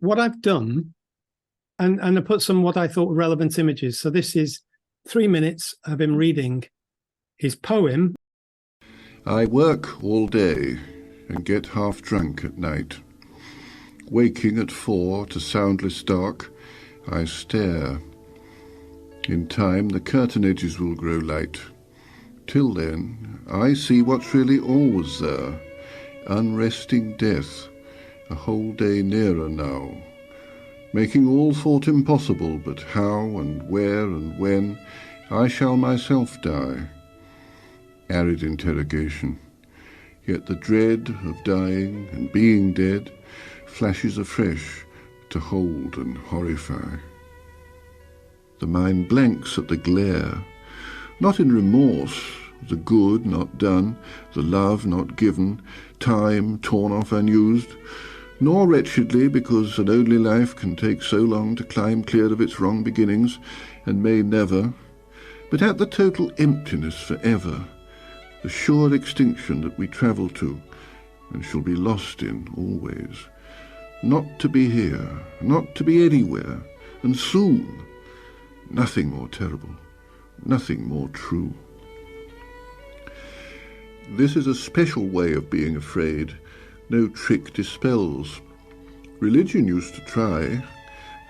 what I've done, and I put some what I thought were relevant images. So this is 3 minutes of him reading his poem. I work all day and get half drunk at night. Waking at 4 to soundless dark, I stare. In time the curtain edges will grow light. Till then, I see what's really always there, unresting death, a whole day nearer now, making all thought impossible, but how and where and when I shall myself die. Arid interrogation, yet the dread of dying and being dead flashes afresh to hold and horrify. The mind blanks at the glare, not in remorse, the good not done, the love not given, time torn off unused, nor wretchedly because an only life can take so long to climb clear of its wrong beginnings and may never, but at the total emptiness forever, the sure extinction that we travel to and shall be lost in always, not to be here, not to be anywhere, and soon, nothing more terrible, nothing more true. This is a special way of being afraid. No trick dispels. Religion used to try,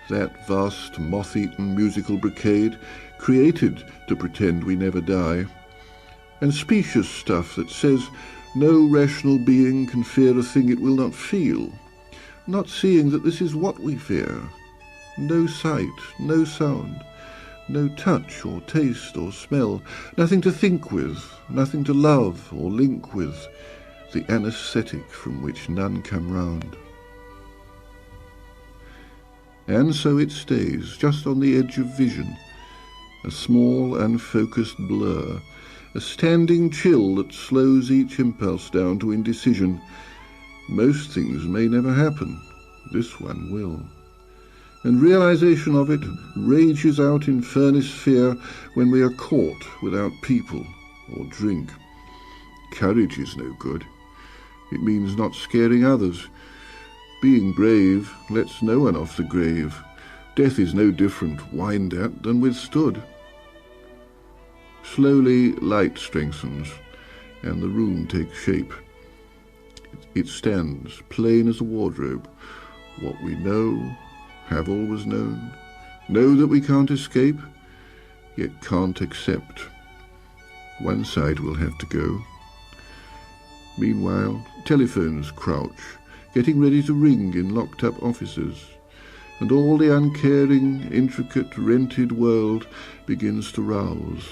that vast moth-eaten musical brigade created to pretend we never die, and specious stuff that says no rational being can fear a thing it will not feel, not seeing that this is what we fear. No sight, no sound, no touch or taste or smell, nothing to think with, nothing to love or link with, the anaesthetic from which none come round. And so it stays, just on the edge of vision, a small unfocused blur, a standing chill that slows each impulse down to indecision. Most things may never happen, this one will. And realization of it rages out in furnace fear when we are caught without people or drink. Courage is no good. It means not scaring others. Being brave lets no one off the grave. Death is no different whined at than withstood. Slowly light strengthens, and the room takes shape. It stands, plain as a wardrobe, what we know, have always known, know that we can't escape, yet can't accept. One side will have to go. Meanwhile, telephones crouch, getting ready to ring in locked-up offices, and all the uncaring, intricate, rented world begins to rouse.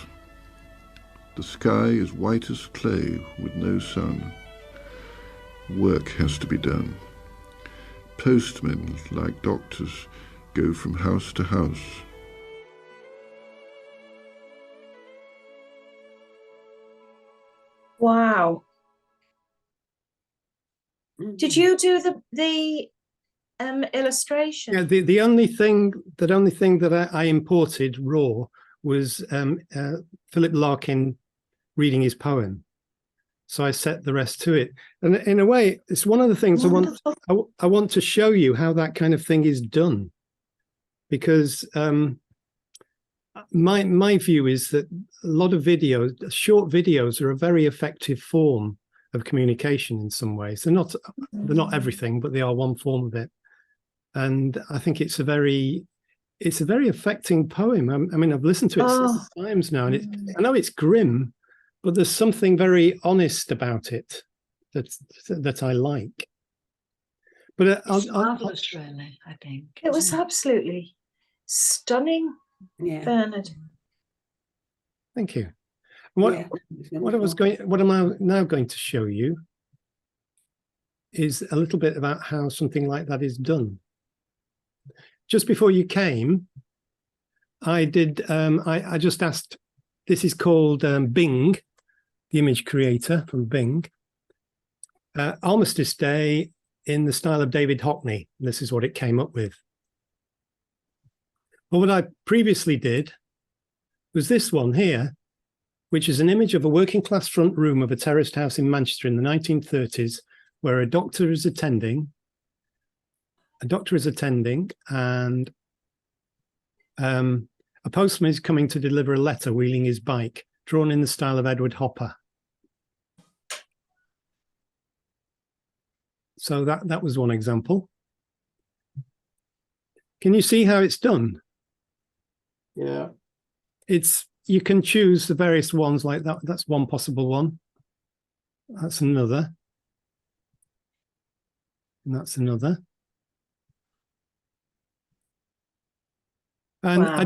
The sky is white as clay with no sun. Work has to be done. Postmen, like doctors, go from house to house. Wow. Did you do the illustration? Yeah, the only thing that I imported raw was Philip Larkin reading his poem. So I set the rest to it. And in a way, it's one of the things I want to show you how that kind of thing is done. Because my view is that a lot of videos, short videos, are a very effective form of communication in some ways. They're not everything, but they are one form of it. And I think it's a very affecting poem. I mean, I've listened to it several times now, and I know it's grim, but there's something very honest about it that I like. But it's marvelous, really, I think. It was absolutely stunning, Bernard. Thank you. What I'm now going to show you is a little bit about how something like that is done. Just before you came, I just asked, this is called Bing, the image creator from Bing, Armistice Day in the style of David Hockney. This is what it came up with. Well, what I previously did was this one here, which is an image of a working class front room of a terraced house in Manchester in the 1930s, where a doctor is attending a doctor is attending, and a postman is coming to deliver a letter wheeling his bike, drawn in the style of Edward Hopper. So that was one example. Can you see how it's done? Yeah. You can choose the various ones like that. That's one possible one. That's another. And that's another. And Wow.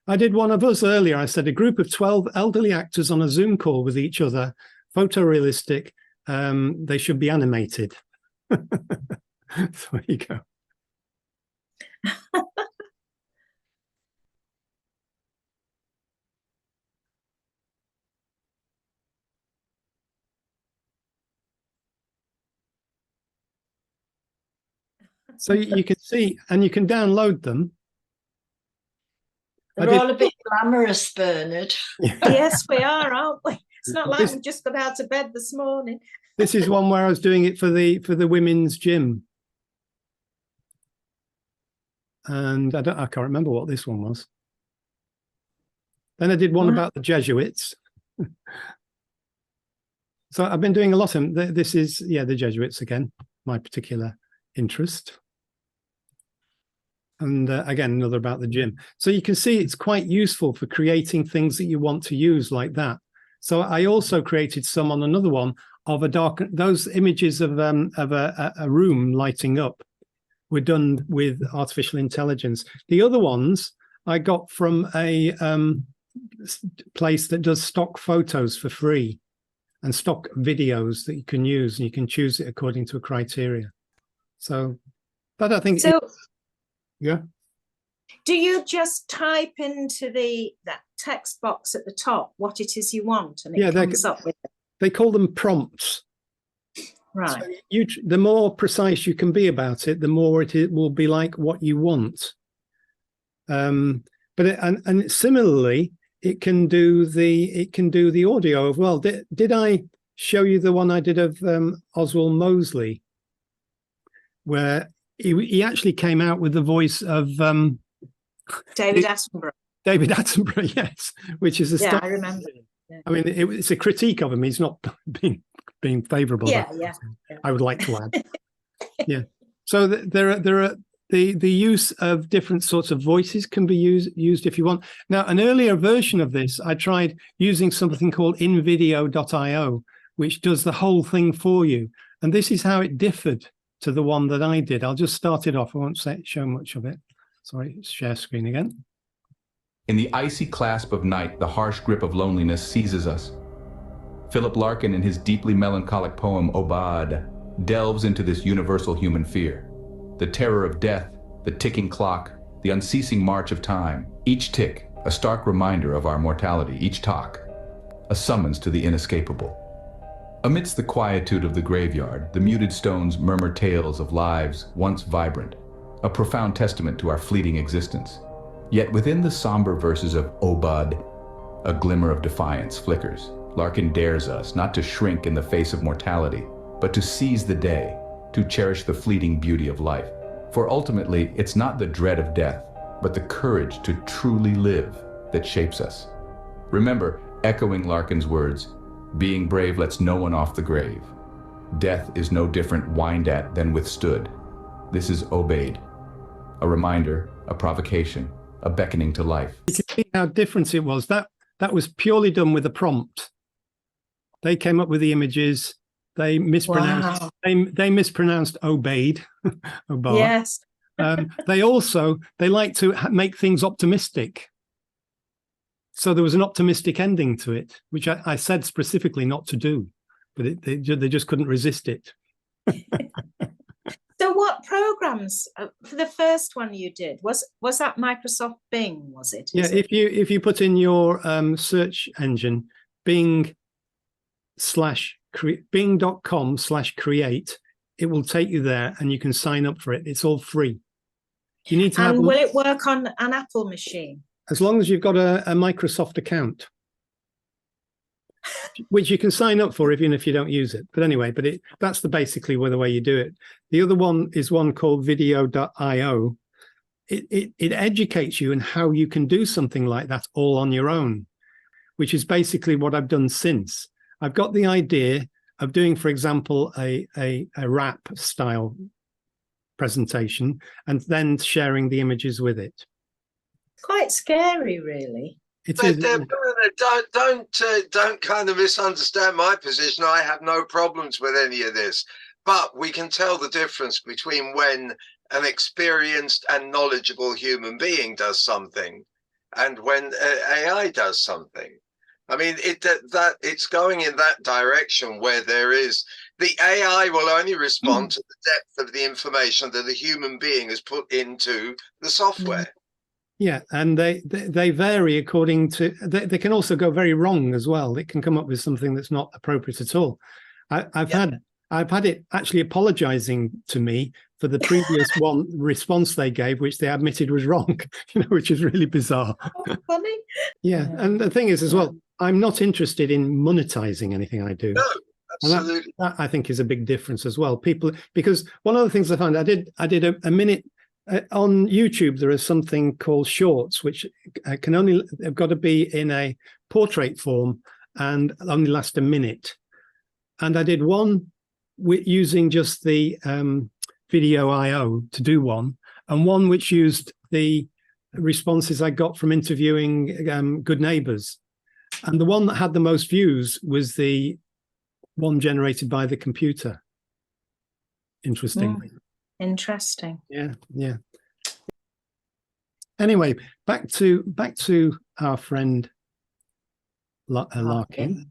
I did one of us earlier. I said a group of 12 elderly actors on a Zoom call with each other, photorealistic. They should be animated. So there you go. So you can see, and you can download them. They're all a bit glamorous, Bernard. Yes, we are, aren't we? It's not like we just got out of bed this morning. This is one where I was doing it for the women's gym. And I can't remember what this one was. Then I did one about the Jesuits. So I've been doing a lot of them. This is, the Jesuits again, my particular interest. And again, another about the gym. So you can see it's quite useful for creating things that you want to use like that. So I also created some on another one of those images of a room lighting up were done with artificial intelligence. The other ones I got from a place that does stock photos for free and stock videos that you can use, and you can choose it according to a criteria. So, but I think so. Yeah. Do you just type into that text box at the top what it is you want, and it comes up with it? They call them prompts. Right. So the more precise you can be about it, the more it will be like what you want. But similarly, it can do the audio as well. Did I show you the one I did of Oswald Mosley, where he actually came out with the voice of David Attenborough. David Attenborough, yes, which is I remember. Yeah. I mean, it's a critique of him. He's not being favourable. Yeah. I would like to add. Yeah. So there are the use of different sorts of voices can be used if you want. Now, an earlier version of this, I tried using something called invideo.io, which does the whole thing for you. And this is how it differed to the one that I did. I'll just start it off. I won't show much of it. Sorry, share screen again. In the icy clasp of night, the harsh grip of loneliness seizes us. Philip Larkin, in his deeply melancholic poem, Aubade, delves into this universal human fear. The terror of death, the ticking clock, the unceasing march of time. Each tick, a stark reminder of our mortality. Each talk, a summons to the inescapable. Amidst the quietude of the graveyard, the muted stones murmur tales of lives once vibrant, a profound testament to our fleeting existence. Yet within the somber verses of Aubade, a glimmer of defiance flickers. Larkin dares us not to shrink in the face of mortality, but to seize the day, to cherish the fleeting beauty of life. For ultimately, it's not the dread of death, but the courage to truly live that shapes us. Remember, echoing Larkin's words, being brave lets no one off the grave. Death is no different whined at than withstood. This is Aubade, a reminder, a provocation, a beckoning to life. You can see how different it was. That was purely done with a prompt. They came up with the images. They mispronounced. Wow. They mispronounced Aubade. Aubard. Yes. They like to make things optimistic. So there was an optimistic ending to it, which I said specifically not to do, but they just couldn't resist it. So what programs for the first one you did was that Microsoft Bing? Was it? Yeah, if you put in your search engine bing.com/create, it will take you there, and you can sign up for it. It's all free. You need to have. And will it work on an Apple machine? As long as you've got a Microsoft account. which you can sign up for even if you don't use it. But anyway, that's basically the way you do it. The other one is one called video.io. It educates you in how you can do something like that all on your own, which is basically what I've done since. I've got the idea of doing, for example, a rap style presentation and then sharing the images with it. Quite scary, really. Don't kind of misunderstand my position. I have no problems with any of this, but we can tell the difference between when an experienced and knowledgeable human being does something and when AI does something. I mean, it's going in that direction where the AI will only respond to the depth of the information that a human being has put into the software. Yeah, and they vary according to. They can also go very wrong as well. It can come up with something that's not appropriate at all. I've had it actually apologizing to me for the previous one response they gave, which they admitted was wrong. Which is really bizarre. Oh, funny. Yeah, and the thing is as well, I'm not interested in monetizing anything I do. No, absolutely. And that I think is a big difference as well. Because one of the things I found, I did a minute. On YouTube, there is something called shorts, which have got to be in a portrait form and only last a minute. And I did one using just the video.io to do one, and one which used the responses I got from interviewing good neighbors. And the one that had the most views was the one generated by the computer. Interestingly. Interesting. Yeah. Anyway, back to our friend Larkin.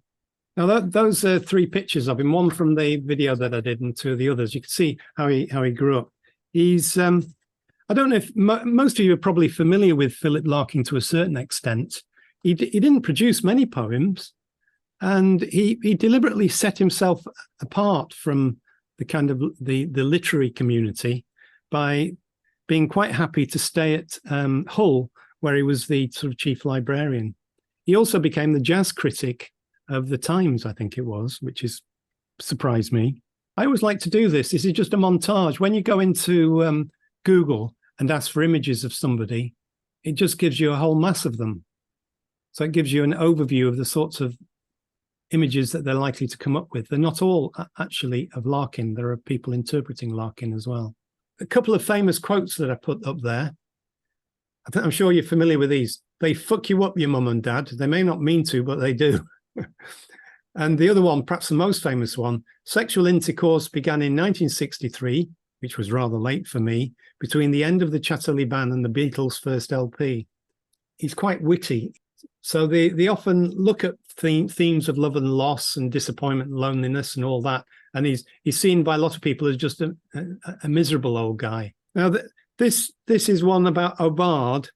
Now, those are three pictures of him. One from the video that I did, and two of the others. You can see how he grew up. He's I don't know if most of you are probably familiar with Philip Larkin to a certain extent. He didn't produce many poems, and he deliberately set himself apart from the kind of the literary community by being quite happy to stay at Hull, where he was the sort of chief librarian. He also became the jazz critic of the Times, I think it was, which surprised me. I always like to do this. This is just a montage. When you go into Google and ask for images of somebody, it just gives you a whole mass of them. So it gives you an overview of the sorts of images that they're likely to come up with. They're not all actually of Larkin. There are people interpreting Larkin as well. A couple of famous quotes that I put up there. I'm sure you're familiar with these. They fuck you up, your mum and dad. They may not mean to, but they do. And the other one, perhaps the most famous one, sexual intercourse began in 1963, which was rather late for me, between the end of the Chatterley Band and the Beatles' first LP. He's quite witty. So they often look at themes of love and loss and disappointment and loneliness and all that. And he's seen by a lot of people as just a miserable old guy. Now, this is one about Aubard.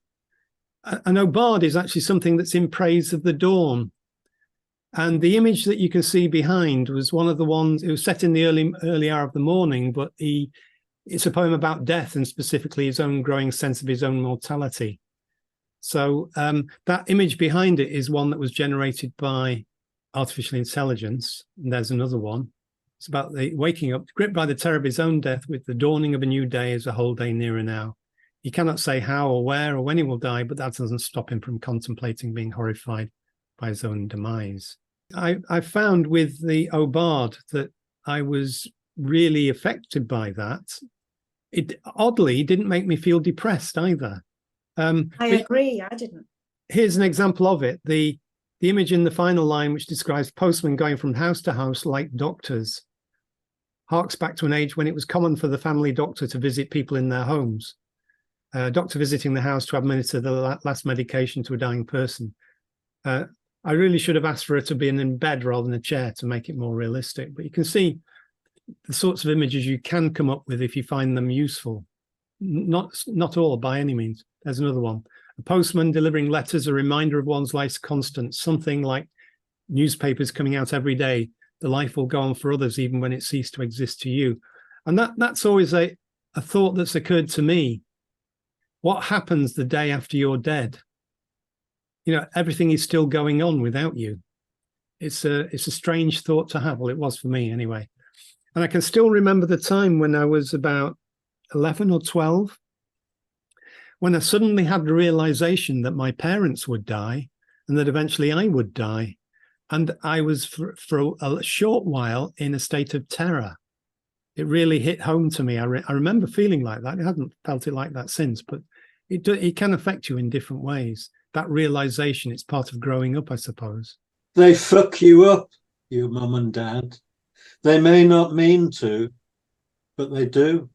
And Aubard is actually something that's in praise of the dawn. And the image that you can see behind was one of the ones, it was set in the early hour of the morning, but it's a poem about death and specifically his own growing sense of his own mortality. So that image behind it is one that was generated by artificial intelligence. And there's another one. It's about the waking up, gripped by the terror of his own death, with the dawning of a new day as a whole day nearer now. He cannot say how or where or when he will die, but that doesn't stop him from contemplating being horrified by his own demise. I found with the Aubard that I was really affected by that. It oddly didn't make me feel depressed either. I agree. I didn't. Here's an example of it. The image in the final line, which describes postmen going from house to house like doctors, harks back to an age when it was common for the family doctor to visit people in their homes. Doctor visiting the house to administer the last medication to a dying person. I really should have asked for it to be in bed rather than a chair to make it more realistic. But you can see the sorts of images you can come up with if you find them useful. Not all by any means. There's another one. A postman delivering letters, a reminder of one's life's constant, something like newspapers coming out every day. The life will go on for others even when it ceased to exist to you. And that's always a thought that's occurred to me. What happens the day after you're dead? You know, everything is still going on without you. it's a strange thought to have. Well, it was for me anyway. And I can still remember the time when I was about 11 or 12, when I suddenly had the realization that my parents would die and that eventually I would die. And I was for a short while in a state of terror. It really hit home to me. I remember feeling like that. I haven't felt it like that since, but it can affect you in different ways. That realization, it's part of growing up, I suppose. They fuck you up, your mum and dad. They may not mean to, but they do.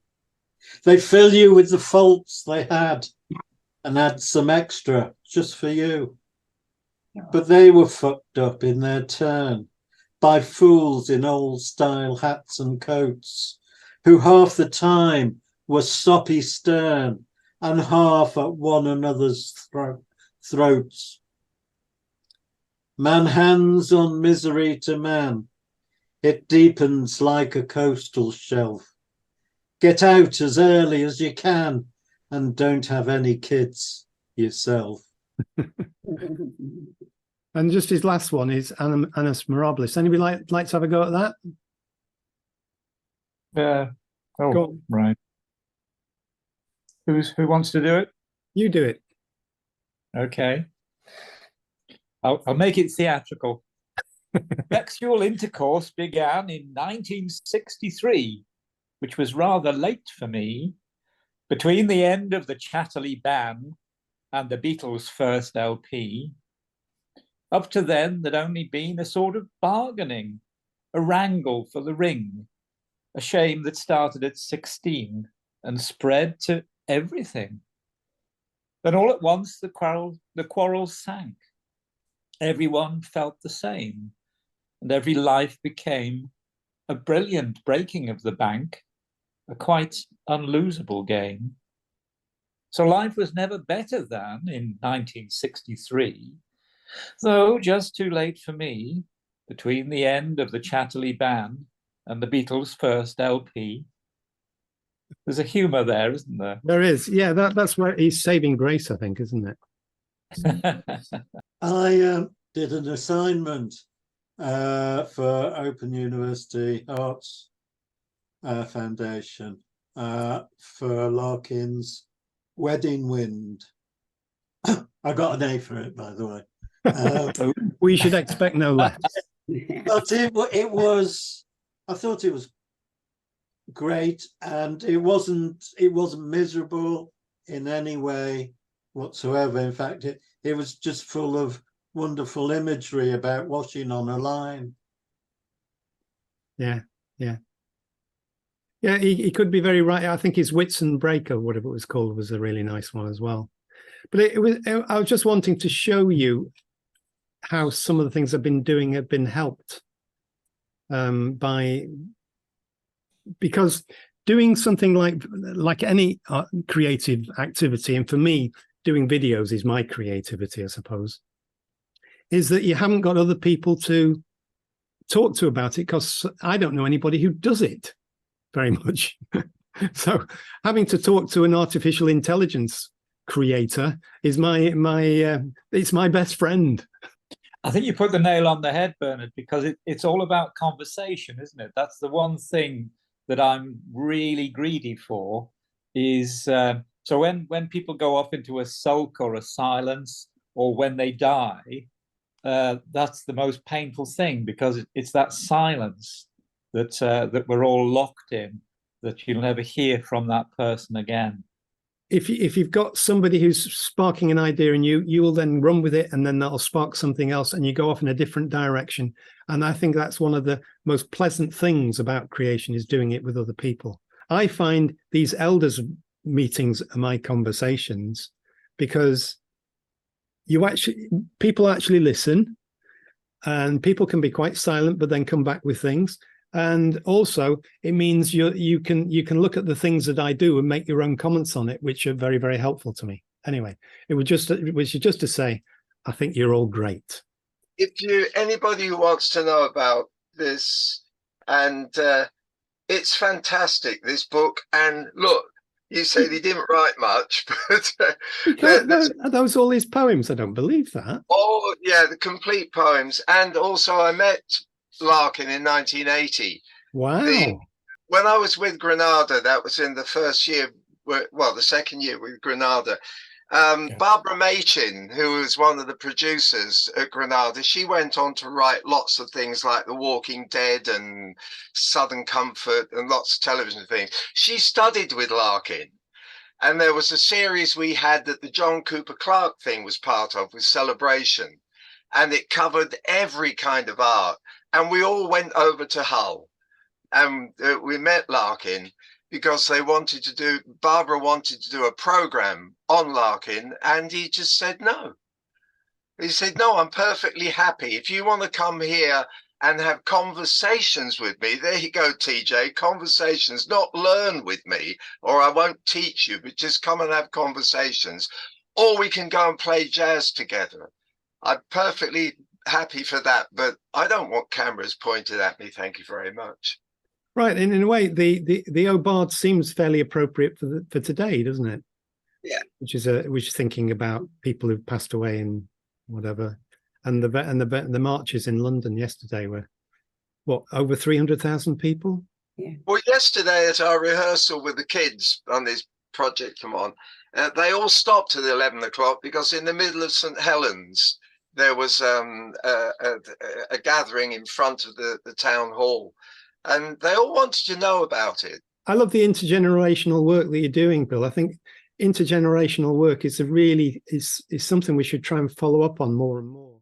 They fill you with the faults they had and add some extra just for you. But they were fucked up in their turn by fools in old-style hats and coats, who half the time were soppy stern and half at one another's throats. Man hands on misery to man. It deepens like a coastal shelf. Get out as early as you can and don't have any kids yourself. And just his last one is Annus Mirabilis. Anybody like to have a go at that? Oh, right. Who wants to do it? You do it. Okay. I'll make it theatrical. Sexual intercourse began in 1963, which was rather late for me, between the end of the Chatterley ban and the Beatles' first LP. Up to then, there'd only been a sort of bargaining, a wrangle for the ring, a shame that started at 16 and spread to everything. Then all at once the quarrels sank. Everyone felt the same, and every life became a brilliant breaking of the bank, a quite unlosable game. So life was never better than in 1963, though just too late for me, between the end of the Chatterley ban and the Beatles' first LP. There's a humour there, isn't there? There is. Yeah, that's where he's saving grace, I think, isn't it? I did an assignment for Open University Arts Foundation for Larkin's Wedding Wind. I got an A for it, by the way. We should expect no less. But it was, I thought it was great, and it wasn't miserable in any way whatsoever. In fact, it was just full of wonderful imagery about washing on a line. Yeah. He could be very right. I think his Whitsun Breaker, whatever it was called, was a really nice one as well. But I was just wanting to show you how some of the things I've been doing have been helped because doing something like any creative activity, and for me, doing videos is my creativity, I suppose, is that you haven't got other people to talk to about it, because I don't know anybody who does it very much. So having to talk to an artificial intelligence creator is it's my best friend. I think you put the nail on the head, Bernard, because it's all about conversation, isn't it? That's the one thing that I'm really greedy for, is so when people go off into a sulk or a silence, or when they die, that's the most painful thing, because it's that silence that we're all locked in, that you'll never hear from that person again. If you've got somebody who's sparking an idea, and you will then run with it, and then that'll spark something else, and you go off in a different direction. And I think that's one of the most pleasant things about creation, is doing it with other people. I find these elders meetings are my conversations, because people actually listen, and people can be quite silent, but then come back with things. And also it means you can look at the things that I do and make your own comments on it, which are very, very helpful to me. Anyway, it was just to say, I think you're all great. If anybody who wants to know about this, and it's fantastic, this book. And look, You said he didn't write much, but are those all his poems? I don't believe that. Oh, yeah, the complete poems. And also I met Larkin in 1980. Wow. When I was with Granada, that was in the first year, well, the second year with Granada. Barbara Machin, who was one of the producers at Granada, she went on to write lots of things like The Walking Dead and Southern Comfort and lots of television things. She studied with Larkin. And there was a series we had that the John Cooper Clarke thing was part of, with Celebration. And it covered every kind of art. And we all went over to Hull. And we met Larkin because Barbara wanted to do a program on Larkin, and he just said no. He said, no, I'm perfectly happy. If you want to come here and have conversations with me, there you go, TJ, conversations, not learn with me, or I won't teach you, but just come and have conversations. Or we can go and play jazz together. I'm perfectly happy for that, but I don't want cameras pointed at me. Thank you very much. Right, and in a way, the Aubard seems fairly appropriate for today, doesn't it? Yeah. Which is thinking about people who've passed away and whatever, and the marches in London yesterday were what, over 300,000 people? Yeah. Well, yesterday at our rehearsal with the kids on this project, they all stopped at 11 o'clock because in the middle of St. Helens there was a gathering in front of the town hall. And they all wanted to know about it. I love the intergenerational work that you're doing, Bill. I think intergenerational work is something we should try and follow up on more and more.